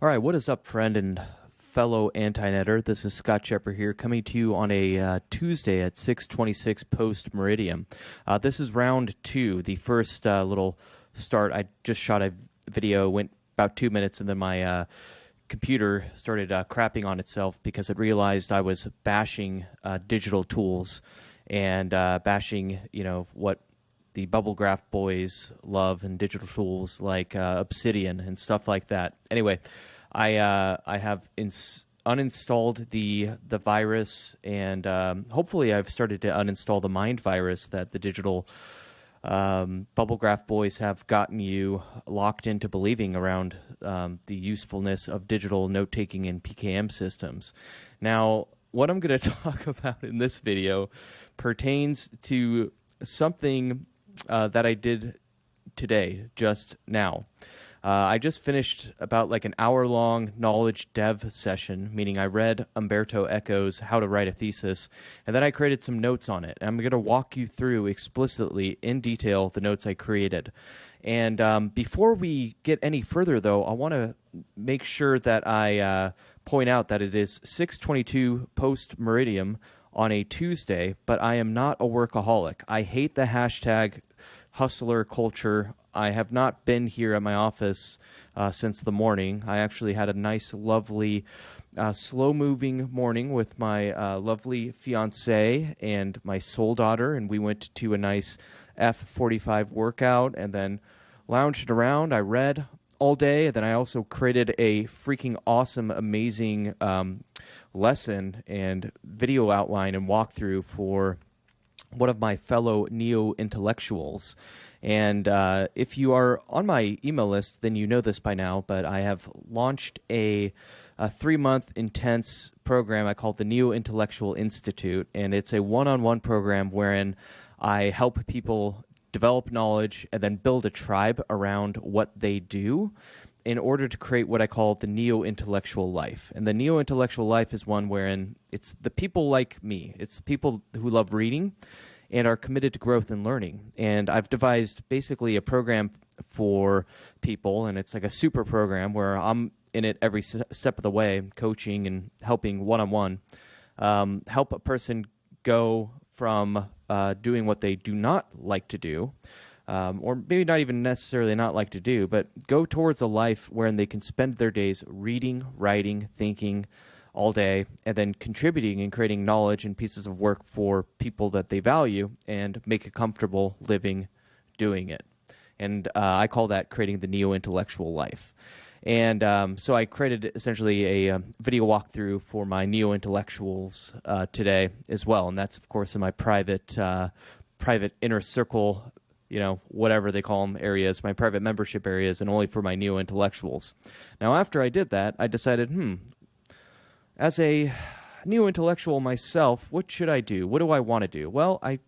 All right, what is up, friend and fellow anti-netter? This is Scott Scheper here, coming to you on a Tuesday at 6:26 post meridian. This is round two, the first little start. I just shot a video, went about 2 minutes, and then my computer started crapping on itself because it realized I was bashing digital tools and bashing, what the bubble graph boys love and digital tools like Obsidian and stuff like that. Anyway, I have uninstalled the virus, and hopefully I've started to uninstall the mind virus that the digital bubble graph boys have gotten you locked into believing around the usefulness of digital note-taking and PKM systems. Now, what I'm going to talk about in this video pertains to something that I did today, just now. I just finished about like an hour-long knowledge dev session, meaning I read Umberto Eco's How to Write a Thesis, and then I created some notes on it. And I'm going to walk you through explicitly, in detail, the notes I created. And before we get any further, though, I want to make sure that I point out that it is 6:22 post-meridian on a Tuesday, but I am not a workaholic. I hate the hashtag hustler culture. I have not been here at my office since the morning. I actually had a nice, lovely, slow-moving morning with my lovely fiancée and my soul daughter, and we went to a nice F45 workout and then lounged around. I read all day, and then I also created a freaking awesome, amazing lesson and video outline and walkthrough for one of my fellow neo-intellectuals. And if you are on my email list, then you know this by now, but I have launched a 3-month intense program I call the Neo-Intellectual Institute, and it's a one-on-one program wherein I help people develop knowledge and then build a tribe around what they do in order to create what I call the neo-intellectual life. And the neo-intellectual life is one wherein it's the people like me. It's people who love reading and are committed to growth and learning. And I've devised basically a program for people, and it's like a super program where I'm in it every step of the way, coaching and helping one-on-one, help a person go from doing what they do not like to do, or maybe not even necessarily not like to do, but go towards a life wherein they can spend their days reading, writing, thinking all day, and then contributing and creating knowledge and pieces of work for people that they value and make a comfortable living doing it. And I call that creating the neo-intellectual life. And so I created essentially a video walkthrough for my neo-intellectuals today as well. And that's, of course, in my private inner circle, whatever they call them, areas, my private membership areas, and only for my neo-intellectuals. Now, after I did that, I decided, as a neo-intellectual myself, what should I do? What do I want to do? Well, I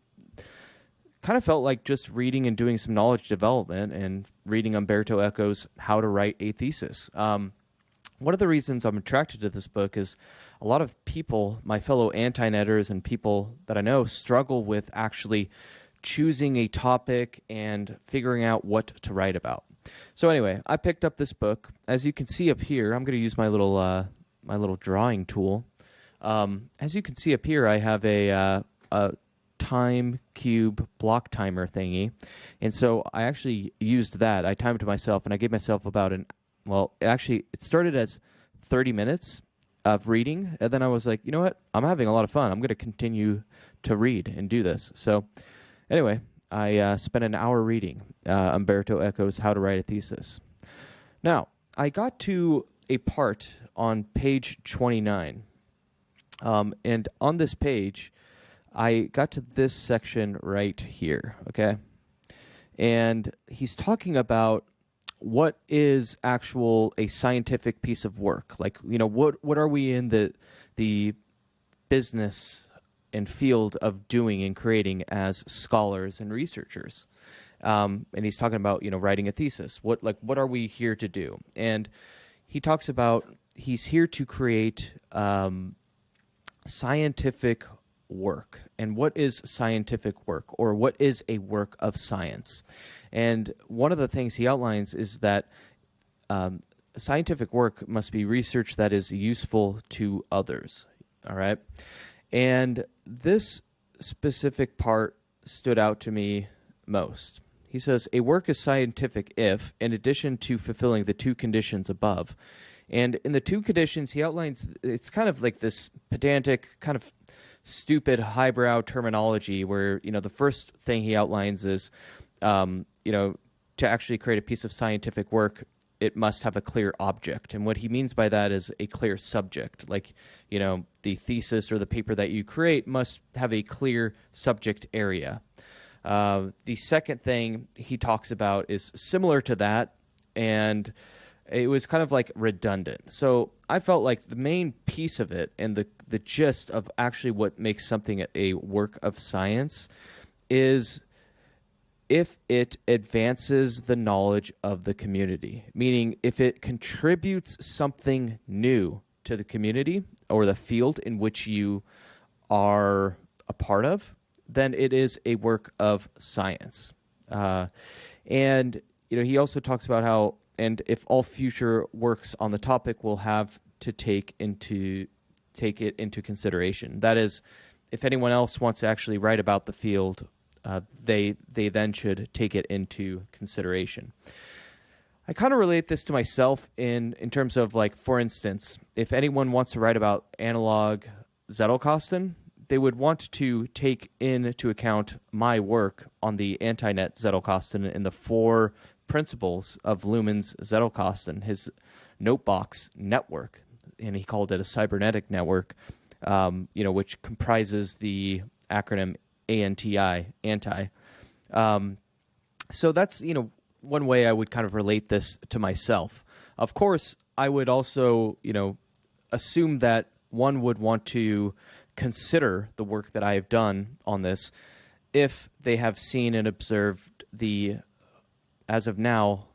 kind of felt like just reading and doing some knowledge development and reading Umberto Eco's How to Write a Thesis. One of the reasons I'm attracted to this book is a lot of people, my fellow anti-netters and people that I know, struggle with actually choosing a topic and figuring out what to write about. So anyway, I picked up this book. As you can see up here, I'm going to use my little drawing tool. As you can see up here, I have a time cube block timer thingy, and so I actually used that. I timed myself, and I gave myself about it started as 30 minutes of reading, and then I was like, you know what, I'm having a lot of fun. I'm going to continue to read and do this. So anyway, I spent an hour reading Umberto Eco's How to Write a Thesis. Now, I got to a part on page 29, and on this page, I got to this section right here, okay? And he's talking about what is a scientific piece of work. Like, what are we in the business and field of doing and creating as scholars and researchers? And he's talking about, writing a thesis. What are we here to do? And he talks about he's here to create scientific work. And what is scientific work, or what is a work of science? And one of the things he outlines is that scientific work must be research that is useful to others. All right. And this specific part stood out to me most. He says, a work is scientific if, in addition to fulfilling the two conditions above, and in the two conditions, he outlines, it's kind of like this pedantic, kind of stupid, highbrow terminology where, the first thing he outlines is, to actually create a piece of scientific work, it must have a clear object. And what he means by that is a clear subject. Like, the thesis or the paper that you create must have a clear subject area. The second thing he talks about is similar to that, and it was kind of like redundant. So I felt like the main piece of it and the gist of actually what makes something a work of science is if it advances the knowledge of the community, meaning if it contributes something new to the community or the field in which you are a part of, then it is a work of science. And he also talks about how, and if all future works on the topic will have to take it into consideration. That is, if anyone else wants to actually write about the field, they then should take it into consideration. I kind of relate this to myself in terms of, like, for instance, if anyone wants to write about analog Zettelkasten, they would want to take into account my work on the Antinet Zettelkasten and the 4 principles of Luhmann's Zettelkasten, his notebox network, and he called it a cybernetic network, which comprises the acronym ANTI, anti. So that's, one way I would kind of relate this to myself. Of course, I would also, assume that one would want to consider the work that I have done on this if they have seen and observed as of now,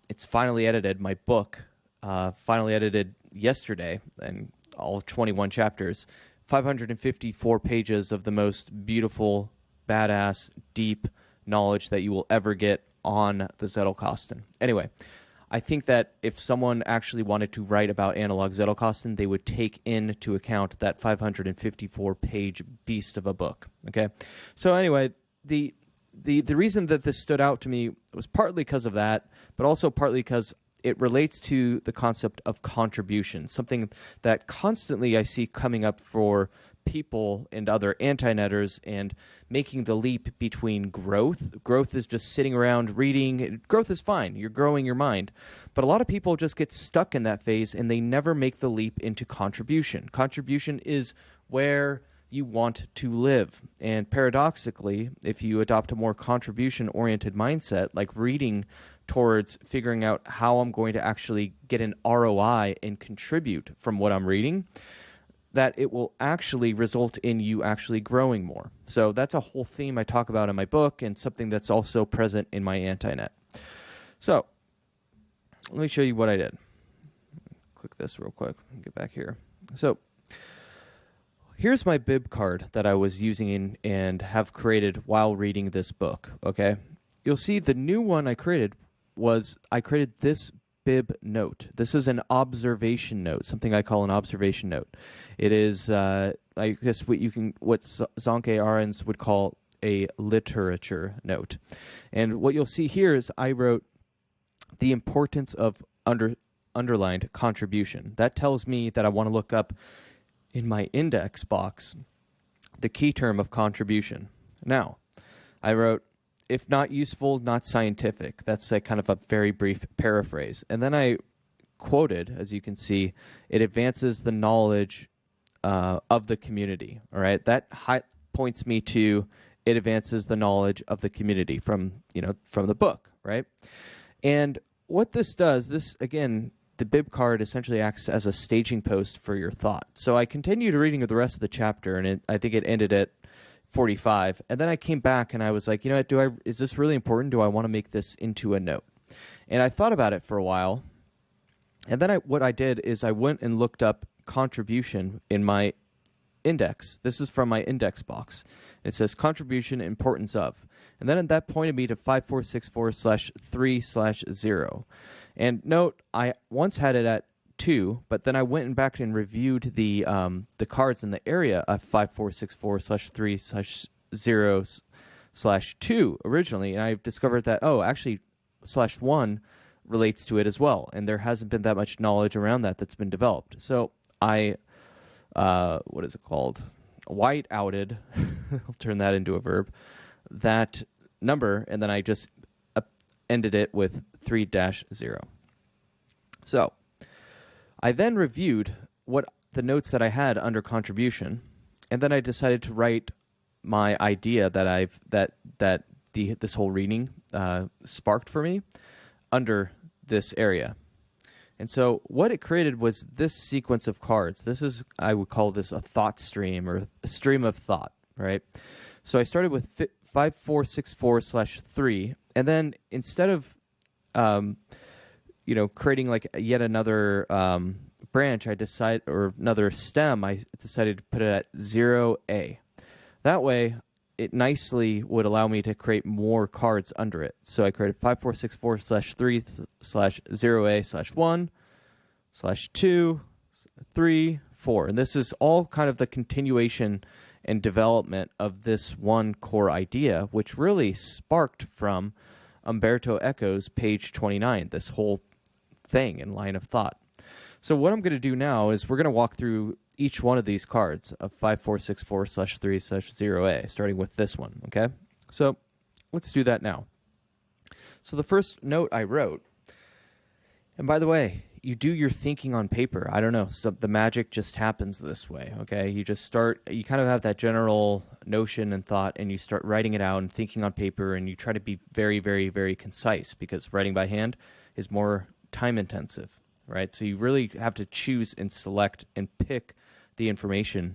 it's finally edited, my book, finally edited yesterday, and all 21 chapters, 554 pages of the most beautiful, badass, deep knowledge that you will ever get on the Zettelkasten. Anyway, I think that if someone actually wanted to write about analog Zettelkasten, they would take into account that 554-page beast of a book. Okay, so anyway, the reason that this stood out to me was partly because of that, but also partly because it relates to the concept of contribution, something that constantly I see coming up for people and other anti-netters, and making the leap between growth. Growth is just sitting around reading. Growth is fine. You're growing your mind. But a lot of people just get stuck in that phase, and they never make the leap into contribution. Contribution is where you want to live. And paradoxically, if you adopt a more contribution-oriented mindset, like reading towards figuring out how I'm going to actually get an ROI and contribute from what I'm reading, that it will actually result in you actually growing more. So that's a whole theme I talk about in my book, and something that's also present in my Antinet. So let me show you what I did. Click this real quick and get back here. So here's my bib card that I was using and have created while reading this book, okay? You'll see the new one I created this bib note. This is an observation note, something I call an observation note. It is, I guess, what Zonke Arens would call a literature note. And what you'll see here is I wrote the importance of underlined contribution. That tells me that I want to look up in my index box the key term of contribution. Now, I wrote, if not useful, not scientific. That's a kind of a very brief paraphrase. And then I quoted, as you can see, it advances the knowledge of the community. All right, that points me to it advances the knowledge of the community from the book, right? And what this does, again, the bib card essentially acts as a staging post for your thought. So I continued reading the rest of the chapter, and I think it ended at 45, and then I came back and I was like, is this really important? Do I want to make this into a note? And I thought about it for a while, and then what I did is I went and looked up contribution in my index. This is from my index box. It says contribution importance of, and then that pointed me to 5464/3/0, And note, I once had it at 2, but then I went back and reviewed the cards in the area of 5464/3/0/2 originally, and I discovered that, actually /1 relates to it as well, and there hasn't been that much knowledge around that's been developed. So I, what is it called? White-outed, I'll turn that into a verb, that number, and then I just ended it with 3-0. So I then reviewed what the notes that I had under contribution, and then I decided to write my idea that this whole reading sparked for me under this area. And so what it created was this sequence of cards. This is, I would call this a thought stream, or a stream of thought, right? So I started with 5464/3, and then instead of creating like yet another branch, or another stem, I decided to put it at 0A. That way, it nicely would allow me to create more cards under it. So I created 5464/3/0A/1/2, 3, 4. And this is all kind of the continuation and development of this one core idea, which really sparked from Umberto Eco's page 29, this whole thing and line of thought. So what I'm going to do now is we're going to walk through each one of these cards of 5464/3/0A, starting with this one, okay? So let's do that now. So the first note I wrote, and by the way, you do your thinking on paper. I don't know, the magic just happens this way, okay? You kind of have that general notion and thought, and you start writing it out and thinking on paper, and you try to be very, very, very concise, because writing by hand is more time intensive, right? So you really have to choose and select and pick the information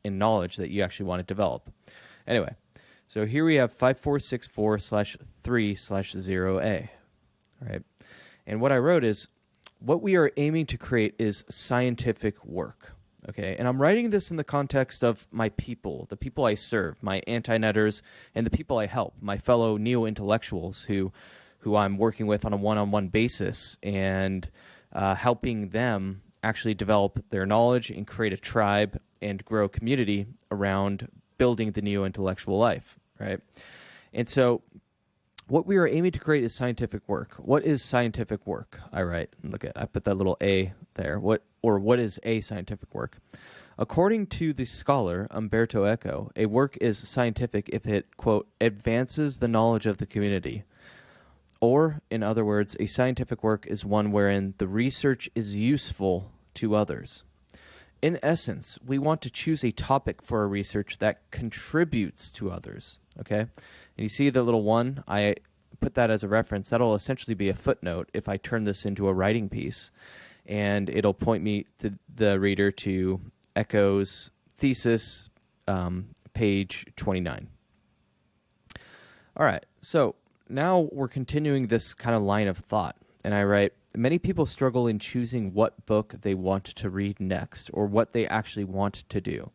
and knowledge that you actually want to develop. Anyway, so here we have 5464/3/0A, right? And what I wrote is, what we are aiming to create is scientific work, okay? And I'm writing this in the context of my people, the people I serve, my anti-netters, and the people I help, my fellow neo-intellectuals who I'm working with on a one-on-one basis, and helping them actually develop their knowledge and create a tribe and grow a community around building the neo-intellectual life, right? And so what we are aiming to create is scientific work. What is scientific work? I write, I put that little A there. What is a scientific work? According to the scholar Umberto Eco, a work is scientific if it, quote, advances the knowledge of the community. Or, in other words, a scientific work is one wherein the research is useful to others. In essence, we want to choose a topic for our research that contributes to others, okay? And you see the little one, I put that as a reference. That'll essentially be a footnote if I turn this into a writing piece, and it'll point me to the reader to Eco's thesis, page 29. All right, so now we're continuing this kind of line of thought, and I write, many people struggle in choosing what book they want to read next, or what they actually want to do.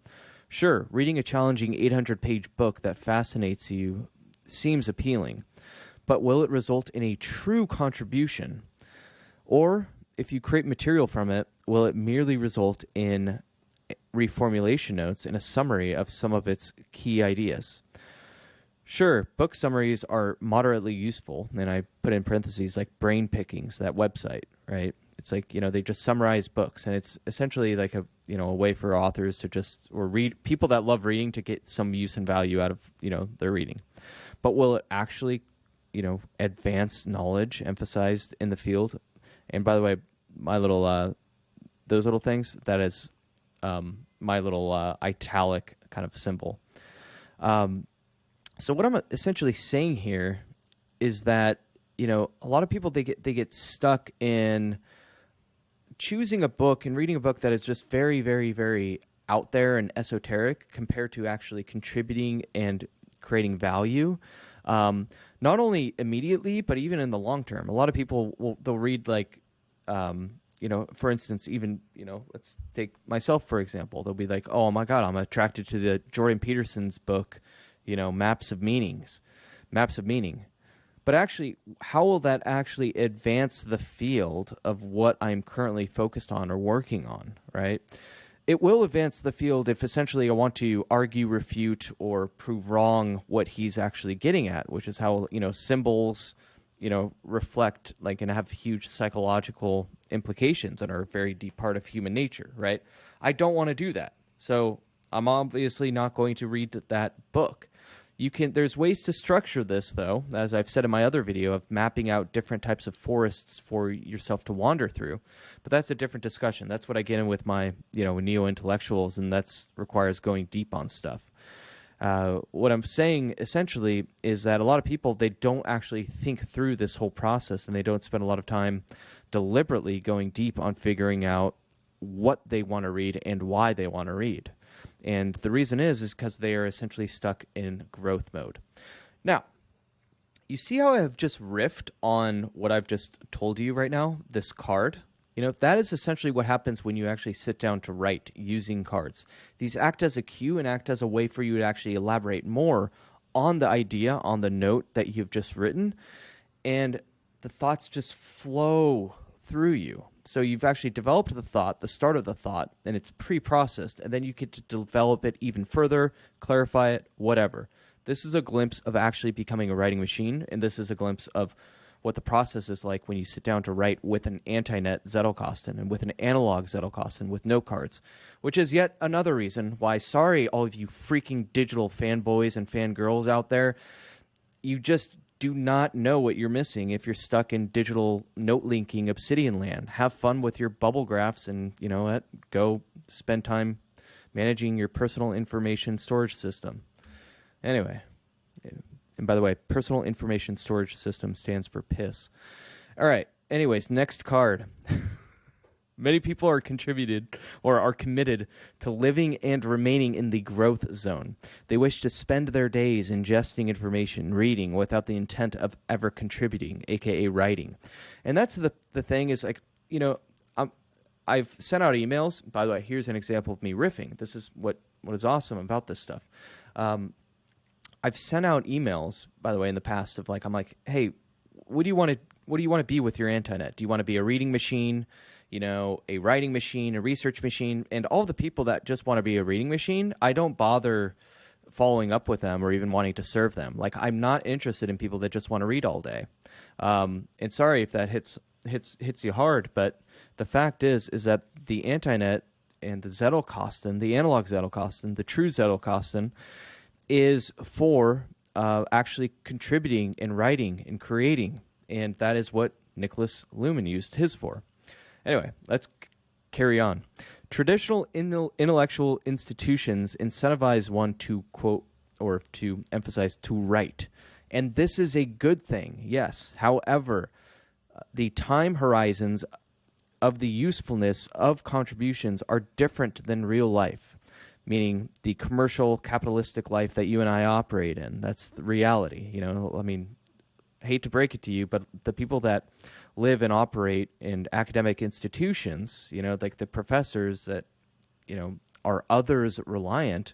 Sure, reading a challenging 800-page book that fascinates you seems appealing, but will it result in a true contribution? Or, if you create material from it, will it merely result in reformulation notes and a summary of some of its key ideas? Sure, book summaries are moderately useful, and I put in parentheses like Brain Pickings, that website, right? It's like, they just summarize books, and it's essentially like a way for authors to read, people that love reading to get some use and value out of, their reading. But will it actually, advance knowledge emphasized in the field? And by the way, my little, those little things, that is my little italic kind of symbol. So what I'm essentially saying here is that, a lot of people, they get stuck in choosing a book and reading a book that is just very, very, very out there and esoteric compared to actually contributing and creating value. Not only immediately, but even in the long term. A lot of people they'll read like, for instance, even, let's take myself, for example. They'll be like, oh my God, I'm attracted to the Jordan Peterson's book, Maps of Meaning. But But actually, how will that actually advance the field of what I'm currently focused on or working on, right? It will advance the field if essentially I want to argue, refute, or prove wrong what he's actually getting at, which is how, symbols, reflect and have huge psychological implications and are a very deep part of human nature, right? I don't want to do that. So I'm obviously not going to read that book. There's ways to structure this, though, as I've said in my other video of mapping out different types of forests for yourself to wander through. But that's a different discussion. That's what I get in with my, neo-intellectuals, and that requires going deep on stuff. What I'm saying essentially is that a lot of people, they don't actually think through this whole process, and they don't spend a lot of time deliberately going deep on figuring out what they want to read and why they want to read. And the reason is because they are essentially stuck in growth mode. Now, you see how I have just riffed on what I've just told you right now, this card? That is essentially what happens when you actually sit down to write using cards. These act as a cue and act as a way for you to actually elaborate more on the idea, on the note that you've just written, and the thoughts just flow through you. So you've actually developed the thought, the start of the thought, and it's pre-processed, and then you get to develop it even further, clarify it, whatever. This is a glimpse of actually becoming a writing machine, and this is a glimpse of what the process is like when you sit down to write with an Antinet Zettelkasten and with an analog Zettelkasten with note cards, which is yet another reason why, sorry, all of you freaking digital fanboys and fangirls out there, you just do not know what you're missing if you're stuck in digital note linking obsidian land. Have fun with your bubble graphs and, go spend time managing your personal information storage system. Anyway, and by the way, personal information storage system stands for piss. All right. Anyways, next card. Many people are committed to living and remaining in the growth zone. They wish to spend their days ingesting information, reading, without the intent of ever contributing, aka writing. And that's the thing is I've sent out emails. By the way, here's an example of me riffing. This is what is awesome about this stuff. I've sent out emails, by the way, in the past of I'm like, hey, what do you want to be with your Antinet? Do you want to be a reading machine? A writing machine, a research machine, and all the people that just want to be a reading machine, I don't bother following up with them or even wanting to serve them. I'm not interested in people that just want to read all day. And sorry if that hits you hard, but the fact is that the Antinet and the Zettelkasten, the analog Zettelkasten, the true Zettelkasten, is for actually contributing and writing and creating, and that is what Niklas Luhmann used his for. Anyway, let's carry on. Traditional intellectual institutions incentivize one to quote, or to emphasize, to write. And this is a good thing, yes. However, the time horizons of the usefulness of contributions are different than real life, meaning the commercial capitalistic life that you and I operate in. That's the reality. Hate to break it to you, but the people that live and operate in academic institutions, like the professors that, are others reliant,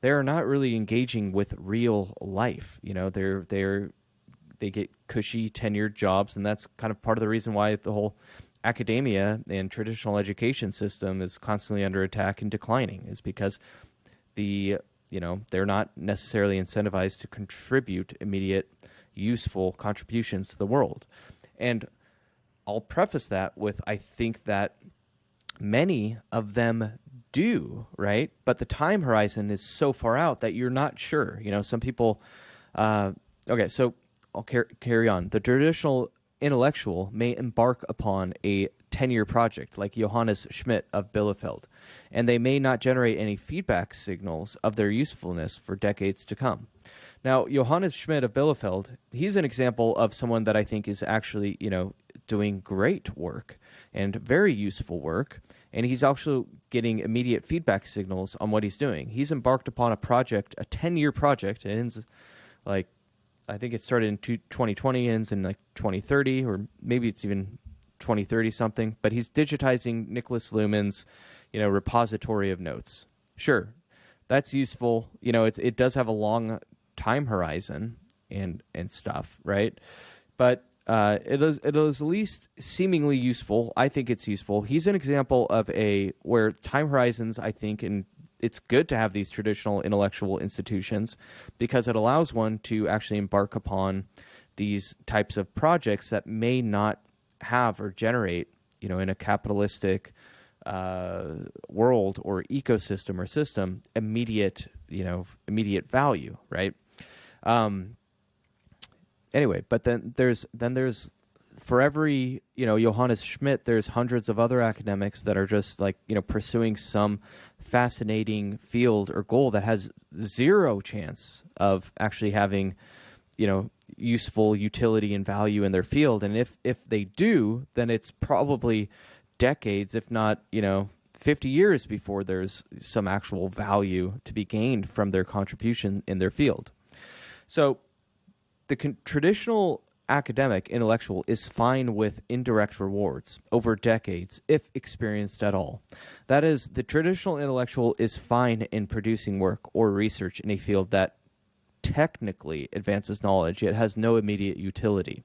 they're not really engaging with real life. They get cushy tenured jobs, and that's kind of part of the reason why the whole academia and traditional education system is constantly under attack and declining, is because they're not necessarily incentivized to contribute immediate useful contributions to the world. And I'll preface that with, I think that many of them do, right? But the time horizon is so far out that you're not sure. Some people, okay, so I'll carry on. The traditional intellectual may embark upon a 10-year project like Johannes Schmidt of Bielefeld, and they may not generate any feedback signals of their usefulness for decades to come. Now, Johannes Schmidt of Bielefeld, he's an example of someone that I think is actually, doing great work and very useful work, and he's also getting immediate feedback signals on what he's doing. He's embarked upon a project, a 10-year project. It ends, I think it started in 2020, ends in 2030, or maybe it's even 2030 something, but he's digitizing Niklas Luhmann's, repository of notes. Sure, that's useful. It does have a long time horizon and stuff, right? but it is at least seemingly useful. I think it's useful. He's an example of where time horizons, I think, and it's good to have these traditional intellectual institutions because it allows one to actually embark upon these types of projects that may not have or generate, in a capitalistic world or ecosystem or system, immediate value, right? Anyway, but then there's for every, Johannes Schmidt, there's hundreds of other academics that are just like, pursuing some fascinating field or goal that has zero chance of actually having, useful utility and value in their field. And if they do, then it's probably decades, if not, 50 years before there's some actual value to be gained from their contribution in their field. So the traditional academic intellectual is fine with indirect rewards over decades, if experienced at all. That is, the traditional intellectual is fine in producing work or research in a field that technically advances knowledge, yet has no immediate utility.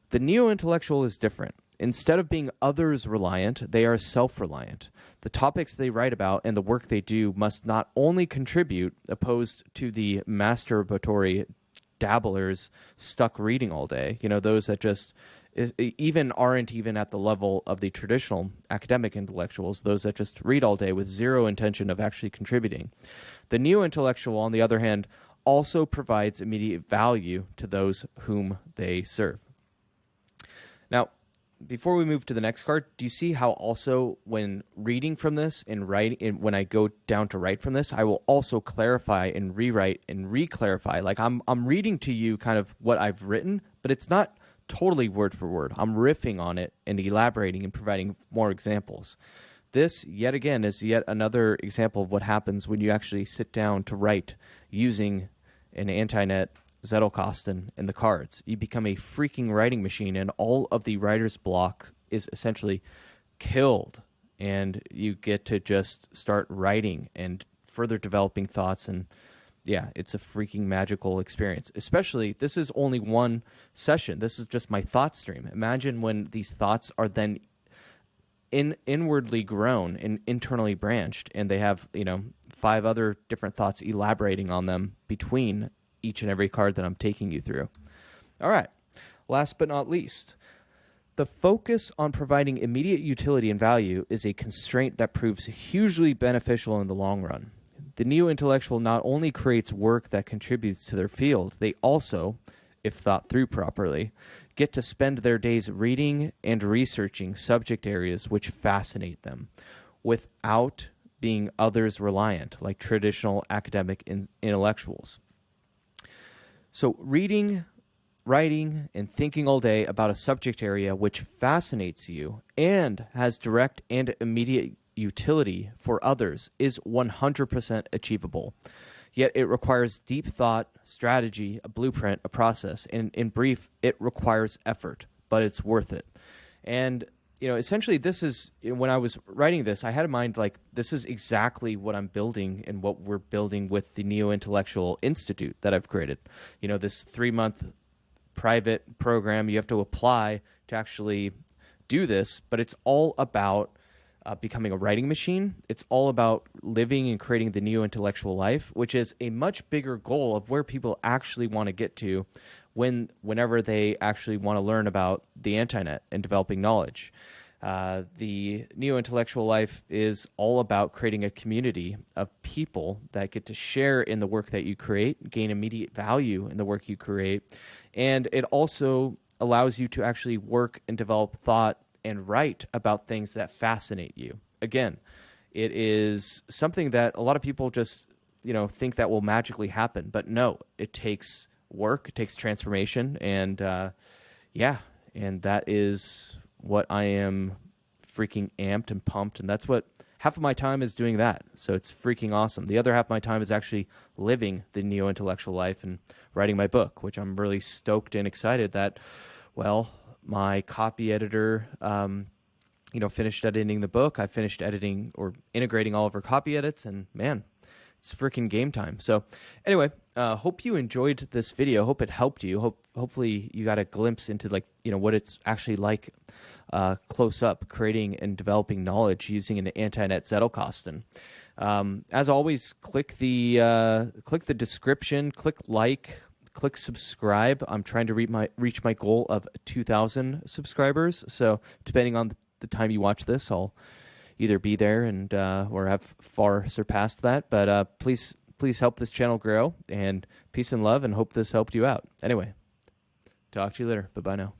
The neo-intellectual is different. Instead of being others-reliant, they are self-reliant. The topics they write about and the work they do must not only contribute, opposed to the masturbatory dabblers stuck reading all day, those that just aren't even at the level of the traditional academic intellectuals, those that just read all day with zero intention of actually contributing. The neo-intellectual, on the other hand, also provides immediate value to those whom they serve. Now, before we move to the next card, do you see how also when reading from this and writing, when I go down to write from this, I will also clarify and rewrite and re-clarify. Like I'm reading to you kind of what I've written, but it's not totally word for word. I'm riffing on it and elaborating and providing more examples. This, yet again, is yet another example of what happens when you actually sit down to write using an Antinet, Zettelkasten, and the cards. You become a freaking writing machine, and all of the writer's block is essentially killed, and you get to just start writing and further developing thoughts, and yeah, it's a freaking magical experience. Especially, this is only one session. This is just my thought stream. Imagine when these thoughts are then inwardly grown and internally branched, and they have 5 other different thoughts elaborating on them between each and every card that I'm taking you through. All right, last but not least, the focus on providing immediate utility and value is a constraint that proves hugely beneficial in the long run. The neo-intellectual not only creates work that contributes to their field, they also, if thought through properly, get to spend their days reading and researching subject areas which fascinate them, without being others-reliant like traditional academic intellectuals. So reading, writing, and thinking all day about a subject area which fascinates you and has direct and immediate utility for others is 100% achievable. Yet it requires deep thought, strategy, a blueprint, a process, and in brief, it requires effort, but it's worth it. And essentially, this is, when I was writing this, I had in mind, like, this is exactly what I'm building and what we're building with the Neo-Intellectual Institute that I've created. This 3-month private program, you have to apply to actually do this, but it's all about becoming a writing machine. It's all about living and creating the neo-intellectual life, which is a much bigger goal of where people actually want to get to whenever they actually want to learn about the Antinet and developing knowledge. The neo-intellectual life is all about creating a community of people that get to share in the work that you create, gain immediate value in the work you create, and it also allows you to actually work and develop thought and write about things that fascinate you. Again, it is something that a lot of people just, think that will magically happen, but no, it takes work, it takes transformation, and and that is what I am freaking amped and pumped, and that's what half of my time is doing that. So it's freaking awesome. The other half of my time is actually living the neo-intellectual life and writing my book, which I'm really stoked and excited that, my copy editor, finished editing the book. I finished editing or integrating all of her copy edits, and man, it's freaking game time. So anyway, hope you enjoyed this video. Hope it helped you. Hopefully you got a glimpse into what it's actually like close up, creating and developing knowledge using an Antinet Zettelkasten. As always, click the description, click subscribe. I'm trying to reach my goal of 2,000 subscribers. So depending on the time you watch this, I'll either be there and or have far surpassed that. But please help this channel grow, and peace and love, and hope this helped you out. Anyway, talk to you later. Bye-bye now.